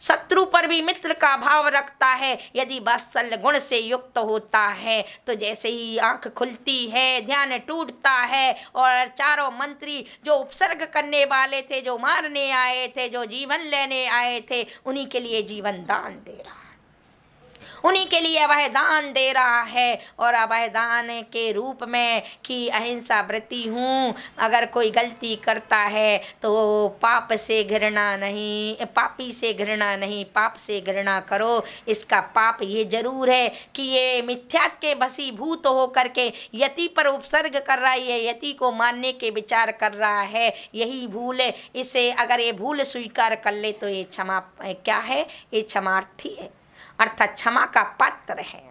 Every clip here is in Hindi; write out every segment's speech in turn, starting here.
शत्रु पर भी मित्र का भाव रखता है यदि वात्सल्य गुण से युक्त होता है। तो जैसे ही आंख खुलती है, ध्यान टूटता है और चारों मंत्री जो उपसर्ग करने वाले थे, जो मारने आए थे, जो जीवन लेने आए थे, उन्हीं के लिए जीवन दान दे रहा है, उन्हीं के लिए अभय दान दे रहा है। और अभय दान के रूप में कि अहिंसा व्रती हूँ, अगर कोई गलती करता है तो पाप से घृणा नहीं, पापी से घृणा नहीं, पाप से घृणा करो। इसका पाप ये जरूर है कि ये मिथ्या के वशीभूत हो करके यति पर उपसर्ग कर रहा है, यति को मारने के विचार कर रहा है, यही भूल है। इसे अगर ये भूल स्वीकार कर ले तो ये क्षमा क्या है, ये क्षमार्थी है, अर्थात क्षमा का पात्र है।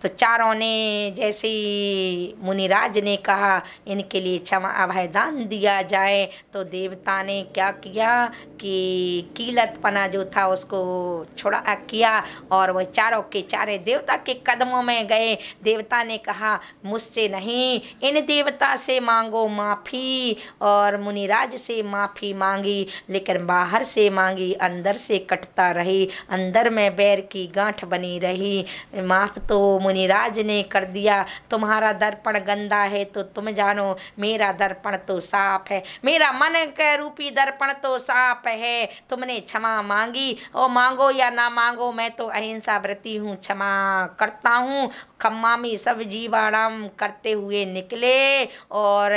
तो चारों ने जैसे ही मुनिराज ने कहा इनके लिए क्षमा अभय दान दिया जाए, तो देवता ने क्या किया कि कीलतपना जो था उसको छोड़ा किया और वह चारों के चारे देवता के कदमों में गए। देवता ने कहा मुझसे नहीं, इन देवता से मांगो माफ़ी, और मुनिराज से माफ़ी मांगी, लेकिन बाहर से मांगी अंदर से कटता रही, अंदर में बैर की गांठ बनी रही। माफ़ तो मुनिराज ने कर दिया, तुम्हारा दर्पण गंदा है तो तुम जानो, मेरा दर्पण तो साफ है, मेरा मन के रूपी दर्पण तो साफ है। तुमने क्षमा मांगी, और मांगो या ना मांगो मैं तो अहिंसा व्रती हूँ, क्षमा करता हूँ। खम्मामी सब जीवाणाम करते हुए निकले और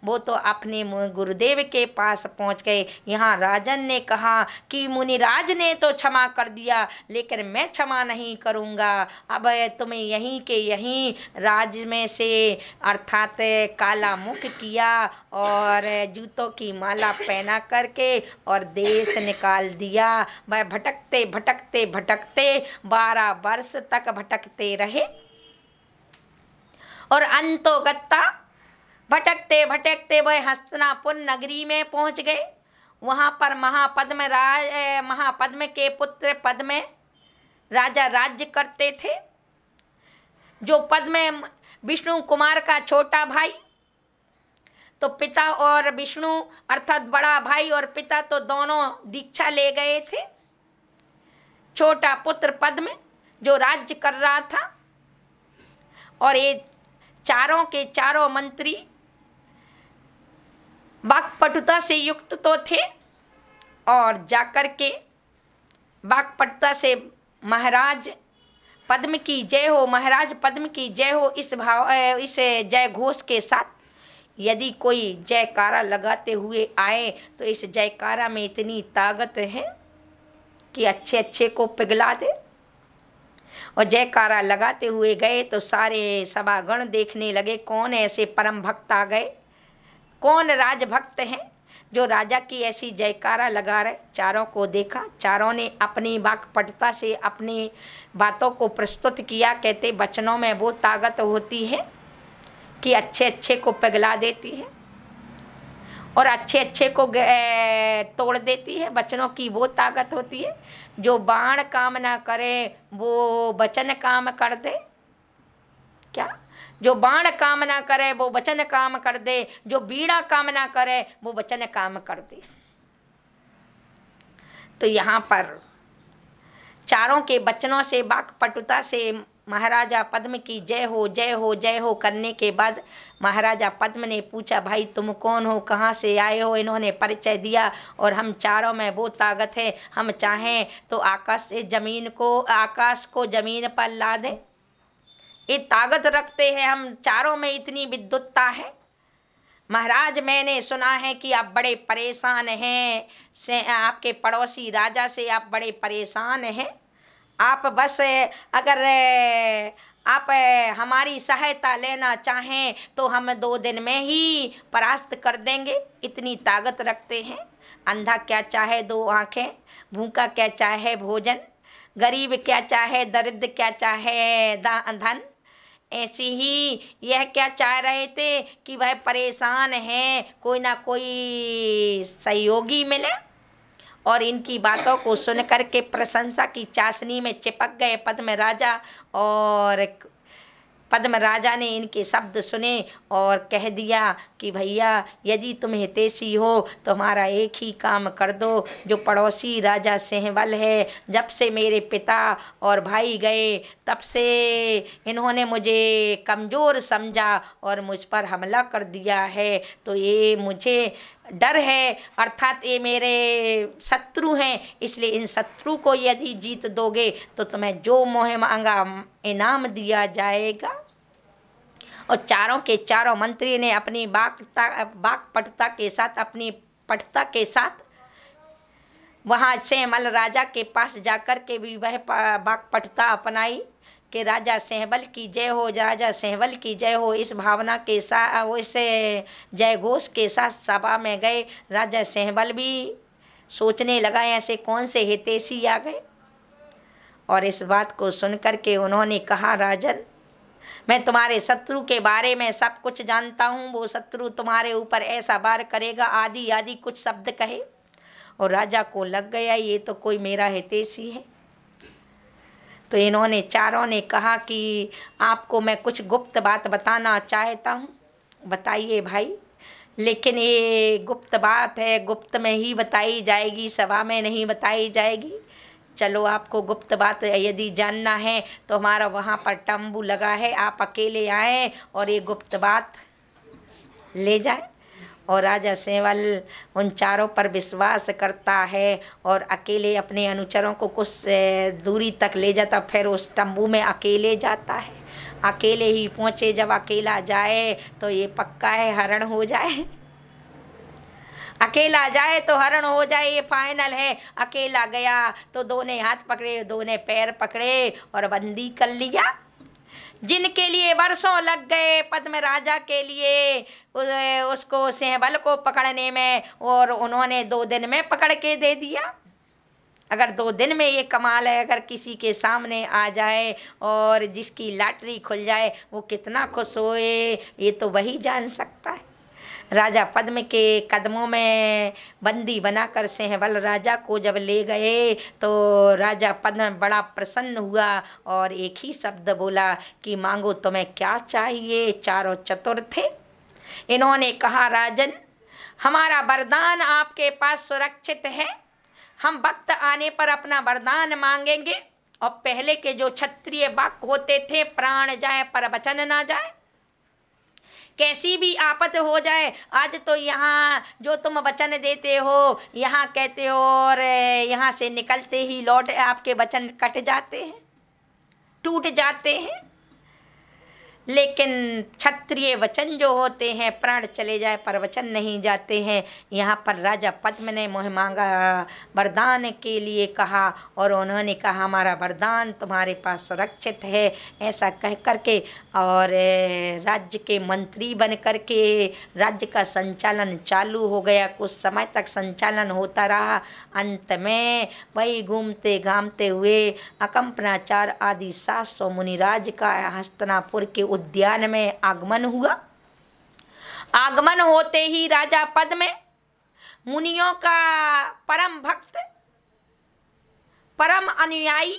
वो तो अपने गुरुदेव के पास पहुँच गए। यहाँ राजन ने कहा कि मुनिराज ने तो क्षमा कर दिया, लेकिन मैं क्षमा नहीं करूँगा। अब तुम्हें यहीं के यहीं राज में से अर्थात काला मुख किया और जूतों की माला पहना करके और देश निकाल दिया। वह भटकते भटकते भटकते 12 वर्ष तक भटकते रहे और अंतोगत्ता भटकते भटकते वह हस्तिनापुर नगरी में पहुंच गए। वहां पर महापद्म के पुत्र पद्म राजा राज्य करते थे। जो पद्म विष्णु कुमार का छोटा भाई, तो पिता और विष्णु अर्थात बड़ा भाई और पिता तो दोनों दीक्षा ले गए थे। छोटा पुत्र पद्म जो राज्य कर रहा था और ये चारों के चारों मंत्री वाक्पटुता से युक्त तो थे और जाकर के वाक्पटुता से महाराज पद्म की जय हो, महाराज पद्म की जय हो इस जय घोष के साथ यदि कोई जयकारा लगाते हुए आए तो इस जयकारा में इतनी ताकत है कि अच्छे अच्छे को पिघला दे। और जयकारा लगाते हुए गए तो सारे सभागण देखने लगे कौन ऐसे परम भक्त आ गए, कौन राजभक्त हैं जो राजा की ऐसी जयकारा लगा रहे। चारों को देखा, चारों ने अपनी वाक्पटुता से अपनी बातों को प्रस्तुत किया। कहते वचनों में वो ताकत होती है कि अच्छे अच्छे को पिघला देती है और अच्छे अच्छे को तोड़ देती है। वचनों की वो ताकत होती है। जो बाण काम ना करे वो वचन काम कर दे। क्या? जो बाण काम ना करे वो वचन काम कर दे, जो बीड़ा काम ना करे वो वचन काम कर दे। तो यहाँ पर चारों के वचनों से वाक्पटुता से महाराजा पद्म की जय हो जय हो जय हो करने के बाद महाराजा पद्म ने पूछा भाई तुम कौन हो, कहाँ से आए हो। इन्होंने परिचय दिया और हम चारों में वो ताकत है, हम चाहें तो आकाश को जमीन पर ला दें। ये ताकत रखते हैं, हम चारों में इतनी विद्युतता है। महाराज मैंने सुना है कि आप बड़े परेशान हैं, से आपके पड़ोसी राजा से आप बड़े परेशान हैं। आप बस अगर आप हमारी सहायता लेना चाहें तो हम 2 दिन में ही परास्त कर देंगे, इतनी ताकत रखते हैं। अंधा क्या चाहे 2 आँखें, भूखा क्या चाहे भोजन, गरीब क्या चाहे दरिद्र क्या चाहे धन। ऐसी ही यह क्या चाह रहे थे कि वह परेशान हैं, कोई ना कोई सहयोगी मिले। और इनकी बातों को सुन करके प्रशंसा की चाशनी में चिपक गए पद्म राजा और पद्म राजा ने इनके शब्द सुने और कह दिया कि भैया यदि तुम हितैषी हो तो हमारा एक ही काम कर दो, जो पड़ोसी राजा सिंहबल है, जब से मेरे पिता और भाई गए तब से इन्होंने मुझे कमज़ोर समझा और मुझ पर हमला कर दिया है, तो ये मुझे डर है, अर्थात ये मेरे शत्रु हैं, इसलिए इन शत्रु को यदि जीत दोगे तो तुम्हें जो मोह मांगा इनाम दिया जाएगा। और चारों के चारों मंत्री ने अपनी वाक्पटुता के साथ वहाँ सिंहबल राजा के पास जाकर के भी वह वाक्पटुता अपनाई कि राजा सिंहबल की जय हो, राजा सिंहबल की जय हो, इस भावना के साथ इस जय घोष के साथ सभा में गए। राजा सिंहबल भी सोचने लगा ऐसे कौन से हितैषी आ गए, और इस बात को सुनकर के उन्होंने कहा, राजन मैं तुम्हारे शत्रु के बारे में सब कुछ जानता हूँ, वो शत्रु तुम्हारे ऊपर ऐसा वार करेगा, आदि आदि कुछ शब्द कहे। और राजा को लग गया ये तो कोई मेरा हितैषी है। तो इन्होंने चारों ने कहा कि आपको मैं कुछ गुप्त बात बताना चाहता हूँ, बताइए भाई। लेकिन ये गुप्त बात है, गुप्त में ही बताई जाएगी, सभा में नहीं बताई जाएगी। चलो आपको गुप्त बात यदि जानना है तो हमारा वहाँ पर तंबू लगा है, आप अकेले आए और ये गुप्त बात ले जाए। और राजा सिंहबल उन चारों पर विश्वास करता है और अकेले अपने अनुचरों को कुछ दूरी तक ले जाता, फिर उस तंबू में अकेले जाता है। अकेले ही पहुँचे, जब अकेला जाए तो ये पक्का है हरण हो जाए, अकेला जाए तो हरण हो जाए, ये फाइनल है। अकेला गया तो दोनों हाथ पकड़े, दोनों पैर पकड़े और बंदी कर लिया। जिनके लिए वर्षों लग गए पद्म राजा के लिए उसको सिंहबल को पकड़ने में, और उन्होंने 2 दिन में पकड़ के दे दिया। अगर 2 दिन में ये कमाल है, अगर किसी के सामने आ जाए और जिसकी लॉटरी खुल जाए वो कितना खुश होए, ये तो वही जान सकता है। राजा पद्म के कदमों में बंदी बनाकर सिंहबल राजा को जब ले गए तो राजा पद्म बड़ा प्रसन्न हुआ और एक ही शब्द बोला कि मांगो तुम्हें क्या चाहिए। चारों चतुर थे। इन्होंने कहा, राजन हमारा वरदान आपके पास सुरक्षित है, हम वक्त आने पर अपना वरदान मांगेंगे। और पहले के जो क्षत्रिय वाक्य होते थे, प्राण जाए पर वचन ना जाए, कैसी भी आपत हो जाए, आज तो यहाँ जो तुम वचन देते हो, यहाँ कहते हो और यहाँ से निकलते ही लौट आपके वचन कट जाते हैं, टूट जाते हैं। लेकिन क्षत्रिय वचन जो होते हैं, प्राण चले जाए पर वचन नहीं जाते हैं। यहाँ पर राजा पद्म ने मोह मांगा वरदान के लिए कहा और उन्होंने कहा हमारा वरदान तुम्हारे पास सुरक्षित है। ऐसा कह करके और राज्य के मंत्री बन करके राज्य का संचालन चालू हो गया। कुछ समय तक संचालन होता रहा। अंत में वही घूमते घामते हुए अकंपनाचार आदि 700 मुनिराज का हस्तिनापुर के उद्यान में आगमन हुआ। आगमन होते ही राजा पद्म मुनियों का परम भक्त, परम अनुयायी,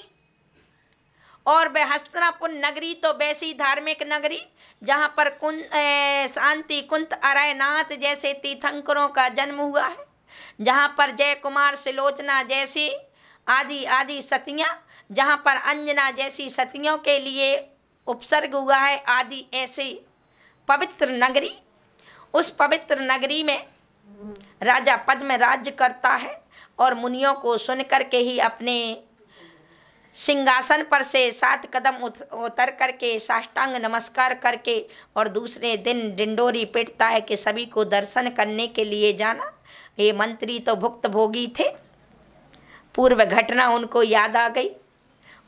और वह हस्तिनापुर नगरी तो वैसी धार्मिक नगरी जहाँ पर शांति कुंत अरयनाथ जैसे तीर्थंकरों का जन्म हुआ है, जहाँ पर जय कुमार सिलोचना जैसी आदि आदि सतियाँ, जहाँ पर अंजना जैसी सतियों के लिए उपसर्ग हुआ है, आदि ऐसी पवित्र नगरी। उस पवित्र नगरी में राजा पद्म राज्य करता है और मुनियों को सुन करके ही अपने सिंहासन पर से 7 कदम उतर करके साष्टांग नमस्कार करके और दूसरे दिन डिंडोरी पीटता है कि सभी को दर्शन करने के लिए जाना। ये मंत्री तो भुक्तभोगी थे, पूर्व घटना उनको याद आ गई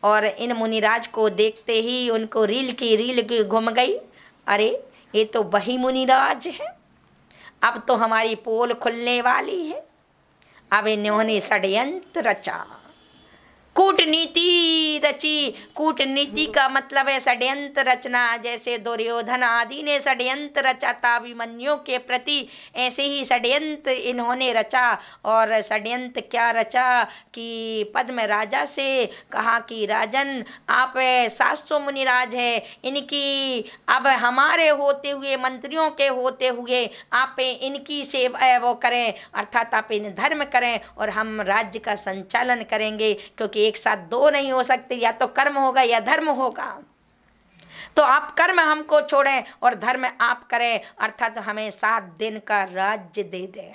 और इन मुनिराज को देखते ही उनको रील की घूम गई। अरे ये तो वही मुनिराज है, अब तो हमारी पोल खुलने वाली है। अब इन्होंने षड्यंत्र रचा। कूटनीति रची। कूटनीति का मतलब है षड्यंत्र रचना। जैसे दुर्योधन आदि ने षड्यंत्र रचा था अभिमन्यु के प्रति, ऐसे ही षड्यंत्र इन्होंने रचा। और षड्यंत्र क्या रचा कि पद्म राजा से कहा कि राजन आप 700 मुनिराज है, इनकी अब हमारे होते हुए, मंत्रियों के होते हुए आप इनकी सेवा वो करें, अर्थात आप इन धर्म करें और हम राज्य का संचालन करेंगे, क्योंकि एक साथ दो नहीं हो सकते, या तो कर्म होगा या धर्म होगा। तो आप कर्म हमको छोड़ें और धर्म आप करें, अर्थात हमें 7 दिन का राज्य दे दें,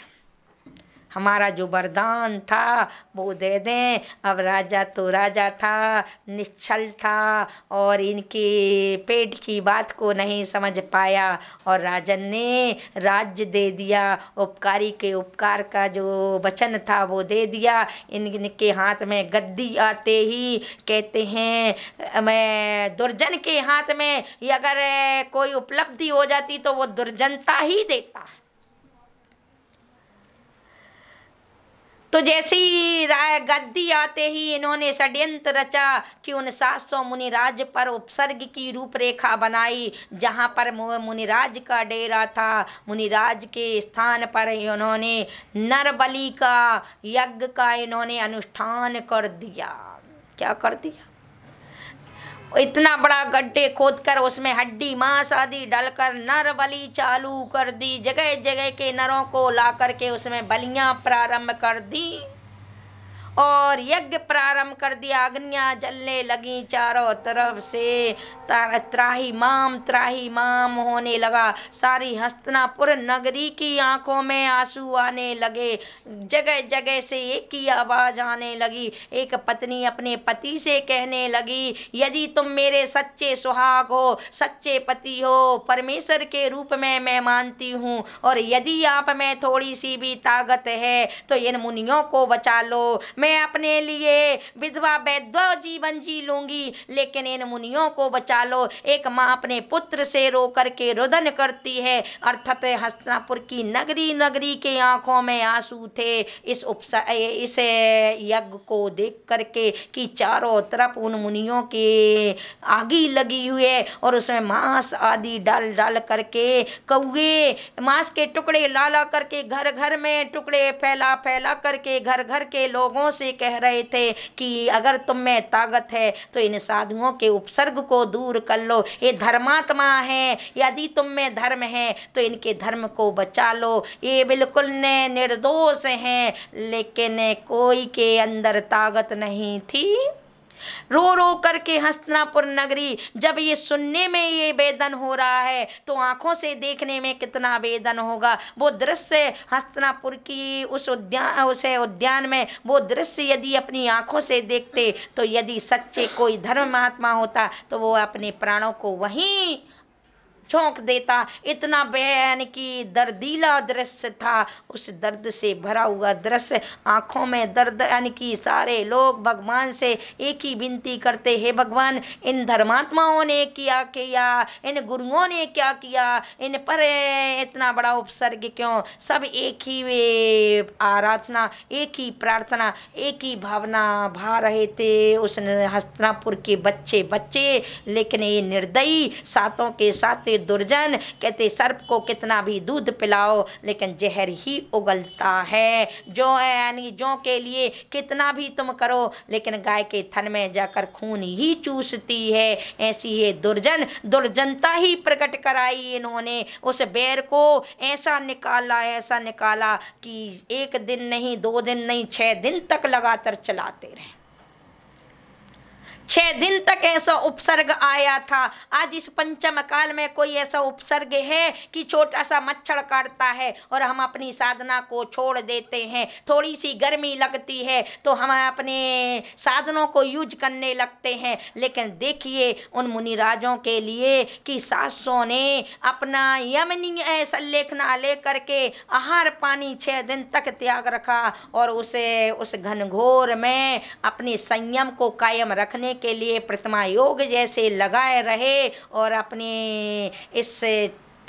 हमारा जो वरदान था वो दे दें। अब राजा तो राजा था, निश्चल था और इनके पेट की बात को नहीं समझ पाया और राजन ने राज्य दे दिया। उपकारी के उपकार का जो वचन था वो दे दिया। इनके हाथ में गद्दी आते ही कहते हैं मैं दुर्जन के हाथ में अगर कोई उपलब्धि हो जाती तो वो दुर्जनता ही देता। तो जैसे ही गद्दी आते ही इन्होंने षड्यंत्र रचा कि उन 700 मुनिराज पर उपसर्ग की रूपरेखा बनाई। जहाँ पर मुनिराज का डेरा था, मुनिराज के स्थान पर इन्होंने नरबलि का यज्ञ का इन्होंने अनुष्ठान कर दिया। क्या कर दिया? इतना बड़ा गड्ढे खोदकर उसमें हड्डी मांस आदि डालकर नर बलि चालू कर दी। जगह जगह के नरों को ला करके उसमें बलियां प्रारंभ कर दी और यज्ञ प्रारंभ कर दिया। अग्नियां जलने लगी चारों तरफ से, त्राही माम होने लगा। सारी हस्तिनापुर नगरी की आंखों में आंसू आने लगे। जगह जगह से एक ही आवाज आने लगी। एक पत्नी अपने पति से कहने लगी, यदि तुम मेरे सच्चे सुहाग हो, सच्चे पति हो, परमेश्वर के रूप में मैं मानती हूँ, और यदि आप में थोड़ी सी भी ताकत है तो इन मुनियों को बचा लो। मैं अपने लिए विधवा वैधवा जीवन जी लूंगी, लेकिन इन मुनियों को बचा लो। एक माँ अपने पुत्र से रो करके रुदन करती है, अर्थात हस्तिनापुर की नगरी के आंखों में आंसू थे इस यज्ञ को देख करके कि चारों तरफ उन मुनियों के आगी लगी हुई है और उसमें मांस आदि डाल डाल करके, कौए मांस के टुकड़े ला ला करके घर घर में टुकड़े फैला फैला करके घर घर के लोगों से कह रहे थे कि अगर तुम में ताकत है तो इन साधुओं के उपसर्ग को दूर कर लो। ये धर्मात्मा है, यदि तुम में धर्म है तो इनके धर्म को बचा लो। ये बिल्कुल निर्दोष हैं, लेकिन कोई के अंदर ताकत नहीं थी। रो रो करके हस्तिनापुर नगरी, जब ये सुनने में ये वेदन हो रहा है तो आंखों से देखने में कितना वेदन होगा। वो दृश्य हस्तिनापुर की उस उद्यान में वो दृश्य यदि अपनी आंखों से देखते तो यदि सच्चे कोई धर्म महात्मा होता तो वो अपने प्राणों को वहीं झोंक देता। इतना बयान की दर्दीला दृश्य था। उस दर्द से भरा हुआ दृश्य, आंखों में दर्द, यानी कि सारे लोग भगवान से एक ही विनती करते, हे भगवान इन धर्मात्माओं ने क्या किया, इन गुरुओं ने क्या किया, इन पर इतना बड़ा उपसर्ग क्यों। सब एक ही आराधना, एक ही प्रार्थना, एक ही भावना भा रहे थे उस हस्तिनापुर के बच्चे। लेकिन ये निर्दयी सातों के साथ दुर्जन कहते सर्प को कितना भी दूध पिलाओ लेकिन जहर ही उगलता है। जो यानी जो के लिए कितना भी तुम करो लेकिन गाय के थन में जाकर खून ही चूसती है। ऐसी ये दुर्जनता ही प्रकट कराई इन्होंने। उस बैर को ऐसा निकाला कि 1 दिन नहीं, 2 दिन नहीं, 6 दिन तक लगातार चलाते रहे। 6 दिन तक ऐसा उपसर्ग आया था। आज इस पंचम काल में कोई ऐसा उपसर्ग है कि छोटा सा मच्छर काटता है और हम अपनी साधना को छोड़ देते हैं। थोड़ी सी गर्मी लगती है तो हम अपने साधनों को यूज करने लगते हैं। लेकिन देखिए उन मुनिराजों के लिए कि सासों ने अपना यमनीय सल्लेखना लेकर के आहार पानी 6 दिन तक त्याग रखा और उस घनघोर में अपने संयम को कायम रखने के लिए प्रतिमा योग जैसे लगाए रहे और अपने इस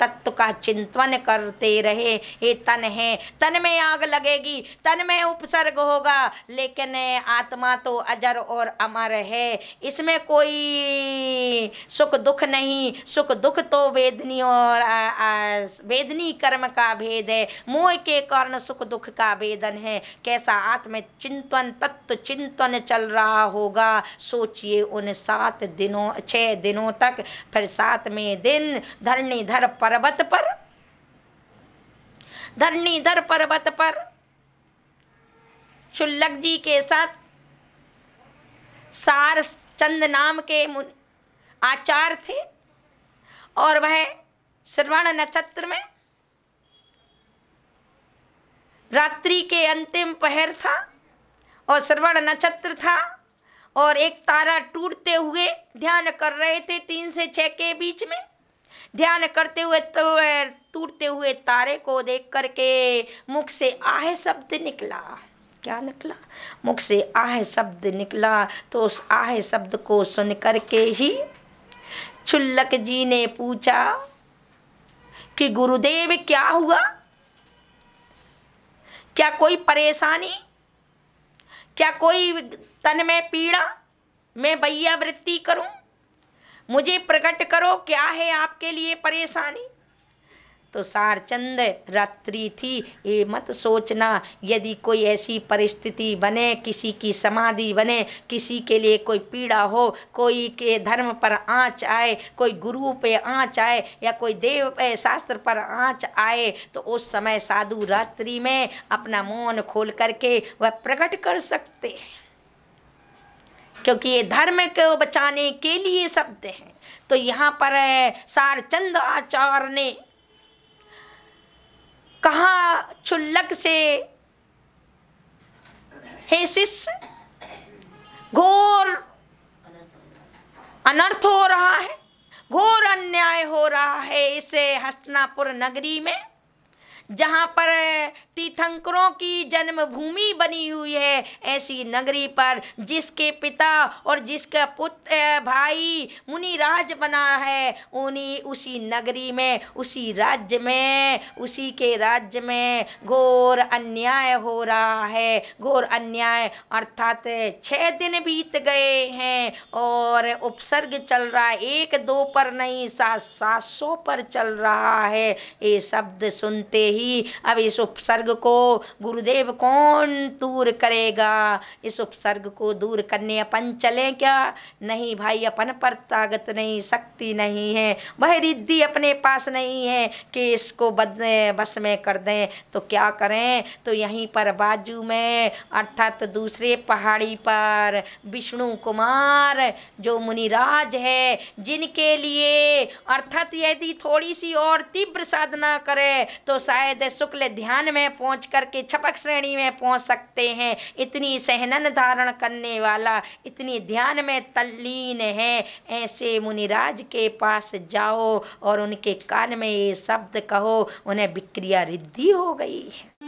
तत्व का चिंतन करते रहे। ये तन है, तन में आग लगेगी, तन में उपसर्ग होगा, लेकिन आत्मा तो अजर और अमर है। इसमें कोई सुख दुख नहीं। सुख दुख तो वेदनी और वेदनी कर्म का भेद है। मोह के कारण सुख दुख का वेदन है। कैसा आत्म चिंतन, तत्व चिंतन चल रहा होगा, सोचिए उन 7 दिनों 6 दिनों तक। फिर 7वें दिन धरणीधर पर्वत पर, धरणीधर पर्वत पर शुल्लक जी के साथ सार चंद नाम के आचार्य थे, और वह श्रवण नक्षत्र में रात्रि के अंतिम पहर था और श्रवण नक्षत्र था, और एक तारा टूटते हुए ध्यान कर रहे थे। 3 से 6 के बीच में ध्यान करते हुए तो टूटते हुए तारे को देख करके मुख से आह शब्द निकला। क्या निकला? मुख से आह शब्द निकला। तो उस आह शब्द को सुन करके ही शुल्लक जी ने पूछा कि गुरुदेव क्या हुआ? क्या कोई परेशानी? क्या कोई तन में पीड़ा? मैं वैयावृत्ति करूं? मुझे प्रकट करो, क्या है आपके लिए परेशानी? तो सारचंद, रात्रि थी, ये मत सोचना। यदि कोई ऐसी परिस्थिति बने, किसी की समाधि बने, किसी के लिए कोई पीड़ा हो, कोई के धर्म पर आँच आए, कोई गुरु पे आँच आए, या कोई देव शास्त्र पर आँच आए, तो उस समय साधु रात्रि में अपना मौन खोल करके वह प्रकट कर सकते हैं, क्योंकि ये धर्म को बचाने के लिए शब्द हैं। तो यहाँ पर सारचंद आचार्य ने कहा शुल्लक से, हे शिष्य, घोर अनर्थ हो रहा है, घोर अन्याय हो रहा है इस हस्तिनापुर नगरी में, जहाँ पर तीर्थंकरों की जन्मभूमि बनी हुई है। ऐसी नगरी पर जिसके पिता और जिसका पुत्र भाई मुनिराज बना है, उन्हीं उसी नगरी में, उसी राज्य में, उसी के राज्य में घोर अन्याय हो रहा है। घोर अन्याय अर्थात 6 दिन बीत गए हैं और उपसर्ग चल रहा है, 1-2 पर नहीं, 700 पर चल रहा है। ये शब्द सुनते ही अब इस उपसर्ग को गुरुदेव कौन दूर करेगा? इस उपसर्ग को दूर करने अपन चले क्या? नहीं भाई, अपन पर ताकत नहीं, शक्ति नहीं है, वह रिद्धि अपने पास नहीं है कि इसको बस में कर दें। तो क्या करें? तो यहीं पर बाजू में अर्थात दूसरे पहाड़ी पर विष्णु कुमार जो मुनिराज है, जिनके लिए अर्थात यदि थोड़ी सी और तीव्र साधना करे तो शायद शुक्ल ध्यान में पहुंच करके छपक श्रेणी में पहुंच सकते हैं। इतनी सहनन धारण करने वाला, इतनी ध्यान में तल्लीन है, ऐसे मुनिराज के पास जाओ और उनके कान में ये शब्द कहो, उन्हें विक्रिया रिद्धि हो गई है।